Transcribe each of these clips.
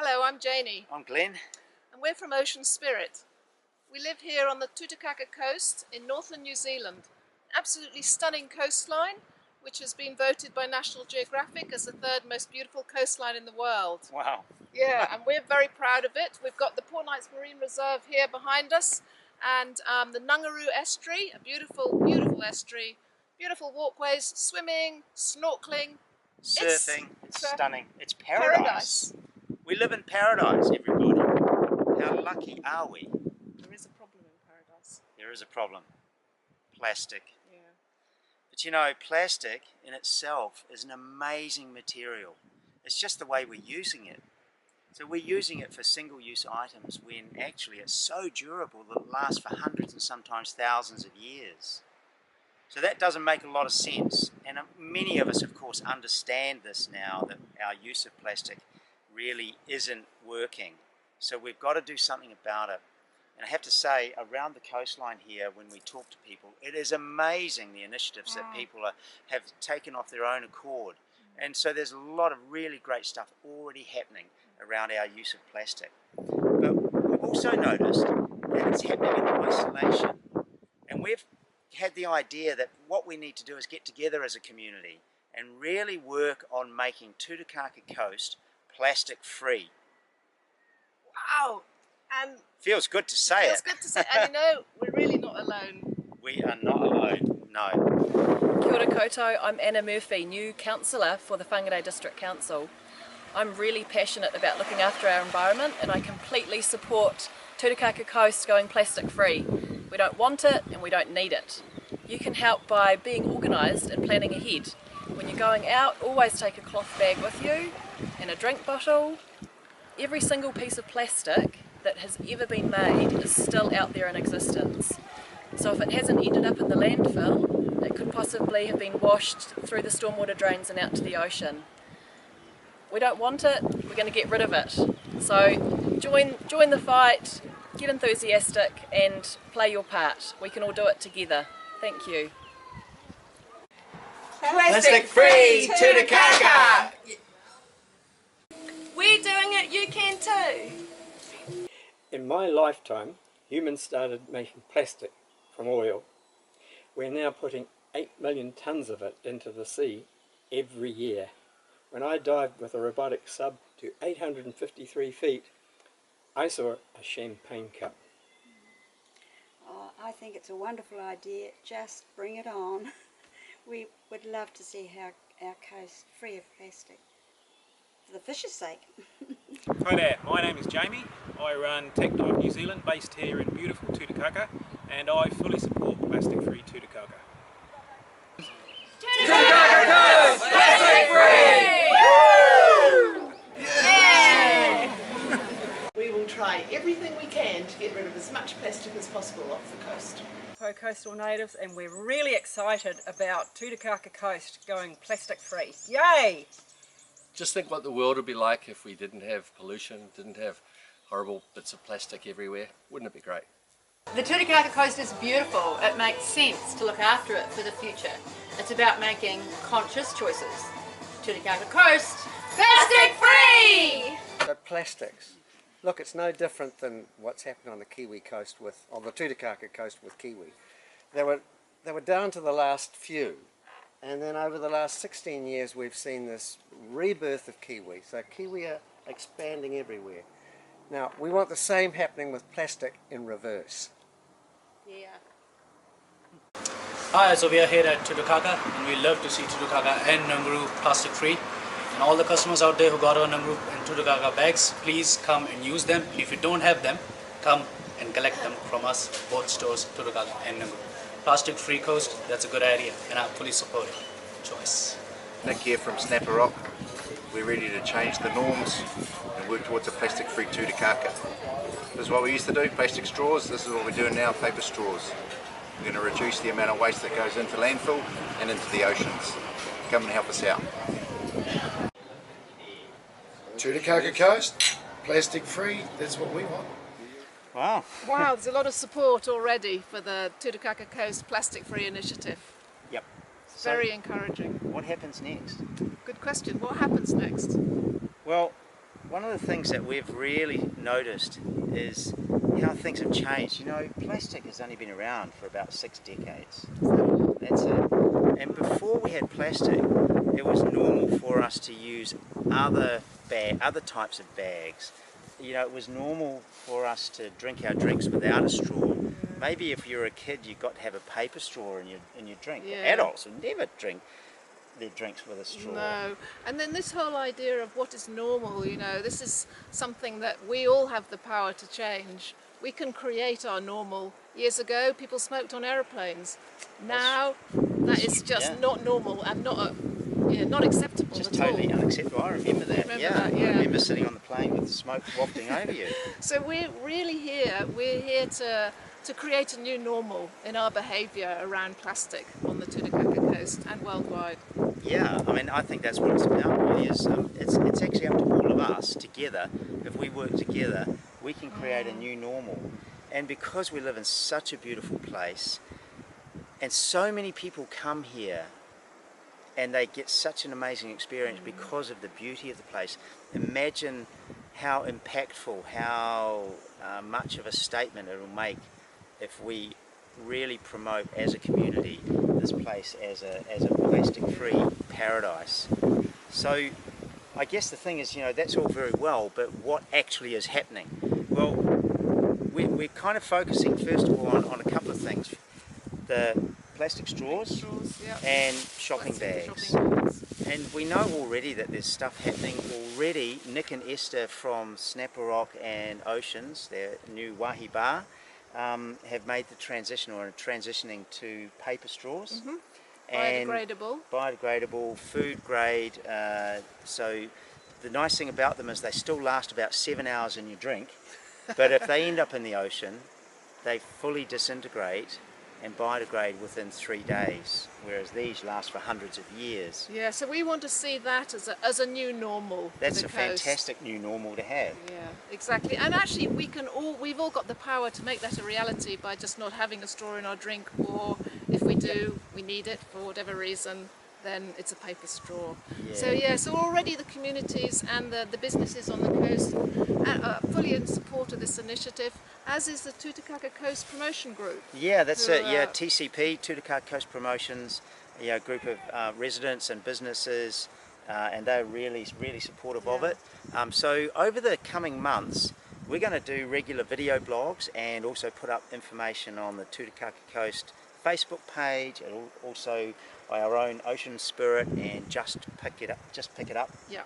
Hello, I'm Janie. I'm Glenn. And we're from Ocean Spirit. We live here on the Tutukaka coast in northern New Zealand. Absolutely stunning coastline, which has been voted by National Geographic as the third most beautiful coastline in the world. Wow. Yeah, and we're very proud of it. We've got the Poor Knights Marine Reserve here behind us, and the Nungaroo Estuary, a beautiful, beautiful estuary. Beautiful walkways, swimming, snorkeling. Surfing, it's stunning. It's Paradise. We live in paradise, everybody. How lucky are we? There is a problem in paradise. There is a problem. Plastic. Yeah. But you know, plastic in itself is an amazing material. It's just the way we're using it. So we're using it for single-use items when actually it's so durable that it lasts for hundreds and sometimes thousands of years. So that doesn't make a lot of sense. And many of us, of course, understand this now, that our use of plastic really isn't working. So we've got to do something about it. And I have to say, around the coastline here, when we talk to people, it is amazing the initiatives that people have taken off their own accord. And so there's a lot of really great stuff already happening around our use of plastic. But we've also noticed that it's happening in isolation. And we've had the idea that what we need to do is get together as a community and really work on making Tutukaka Coast plastic free. Wow! And feels good to say feels good to say, and you know, we're really not alone. We are not alone, no. Kia ora koutou, I'm Anna Murphy, new councillor for the Whangarei District Council. I'm really passionate about looking after our environment, and I completely support Tutukaka Coast going plastic free. We don't want it and we don't need it. You can help by being organised and planning ahead. When you're going out, always take a cloth bag with you and a drink bottle. Every single piece of plastic that has ever been made is still out there in existence. So if it hasn't ended up in the landfill, it could possibly have been washed through the stormwater drains and out to the ocean. We don't want it, we're going to get rid of it. So join the fight, get enthusiastic and play your part. We can all do it together. Thank you. Plastic free Tutukaka! We're doing it, you can too! In my lifetime, humans started making plastic from oil. We're now putting 8 million tonnes of it into the sea every year. When I dived with a robotic sub to 853 feet, I saw a champagne cup. Oh, I think it's a wonderful idea. Just bring it on. We would love to see our coast free of plastic. For the fish's sake. Hi there, my name is Jamie. I run Tech Dive New Zealand, based here in beautiful Tutukaka, and I fully support plastic free Tutukaka. Tutukaka Coast, plastic free! Yeah! We will try everything we can to get rid of as much plastic as possible off the coast. We're coastal natives and we're really excited about Tutukaka Coast going plastic free. Yay! Just think what the world would be like if we didn't have pollution, didn't have horrible bits of plastic everywhere. Wouldn't it be great? The Tutukaka Coast is beautiful. It makes sense to look after it for the future. It's about making conscious choices. Tutukaka Coast, plastic free! But plastics, look, it's no different than what's happened on the Kiwi coast on the Tutukaka coast with Kiwi. They were down to the last few. And then over the last 16 years we've seen this rebirth of Kiwi. So Kiwi are expanding everywhere. Now we want the same happening with plastic in reverse. Yeah. Hi, so we are here at Tutukaka and we love to see Tutukaka and Nungaroo plastic free. And all the customers out there who got our Nungaroo and Tutukaka bags, please come and use them. If you don't have them, come and collect them from us, both stores, Tutukaka and Nungaroo. Plastic free coast, that's a good idea and I fully support it. Choice. Nick here from Snapper Rock. We're ready to change the norms and work towards a plastic free Tutukaka. This is what we used to do, plastic straws. This is what we're doing now, paper straws. We're going to reduce the amount of waste that goes into landfill and into the oceans. Come and help us out. Tutukaka Coast, plastic free, that's what we want. Wow. Wow, there's a lot of support already for the Tutukaka Coast Plastic Free Initiative. Yep. It's very encouraging. What happens next? Good question. What happens next? Well, one of the things that we've really noticed is how things have changed. You know, plastic has only been around for about 6 decades. That's it. And before we had plastic, it was normal for us to use other types of bags. You know, it was normal for us to drink our drinks without a straw. Maybe if you're a kid, you got to have a paper straw in your drink. Yeah. Adults would never drink their drinks with a straw. No, and then this whole idea of what is normal, you know, this is something that we all have the power to change. We can create our normal. Years ago, people smoked on aeroplanes. Now, that is just not normal and not acceptable Just at all. totally unacceptable. I remember that. Yeah. I remember sitting on the plane with the smoke wafting over you. So we're really here. We're here to create a new normal in our behaviour around plastic on the Tutukaka coast and worldwide. Yeah, I mean, I think that's what it's about, really. It's actually up to all of us together. If we work together, we can create a new normal. And because we live in such a beautiful place, and so many people come here, and they get such an amazing experience because of the beauty of the place. Imagine how impactful, how much of a statement it will make if we really promote as a community this place as a plastic-free paradise. So I guess the thing is, you know, that's all very well, but what actually is happening? Well, we're kind of focusing first of all on a couple of things. The plastic straws and shopping bags. And we know already that there's stuff happening already. Nick and Esther from Snapper Rock and Oceans, their new Wahi Bar, have made the transition or are transitioning to paper straws. And biodegradable, food grade. So the nice thing about them is they still last about 7 hours in your drink, but if they end up in the ocean, they fully disintegrate and biodegrade within 3 days, whereas these last for hundreds of years. Yeah, so we want to see that as a new normal. That's a fantastic new normal to have. Yeah, exactly. And actually, we've all got the power to make that a reality by just not having a straw in our drink, or if we do, we need it for whatever reason, then it's a paper straw. So already the communities and the businesses on the coast are fully in support of this initiative, as is the Tutukaka Coast Promotion Group. Yeah, that's it. Yeah, TCP, Tutukaka Coast Promotions, a group of residents and businesses, and they're really supportive of it. So over the coming months, we're going to do regular video blogs and also put up information on the Tutukaka Coast Facebook page, and also our own Ocean Spirit and Just Pick It Up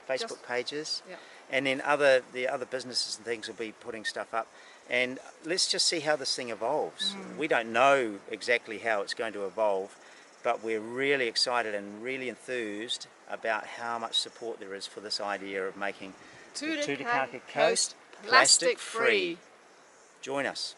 Facebook pages. And then the other businesses and things will be putting stuff up. And let's just see how this thing evolves. We don't know exactly how it's going to evolve, but we're really excited and really enthused about how much support there is for this idea of making Tutukaka Coast plastic free. Join us.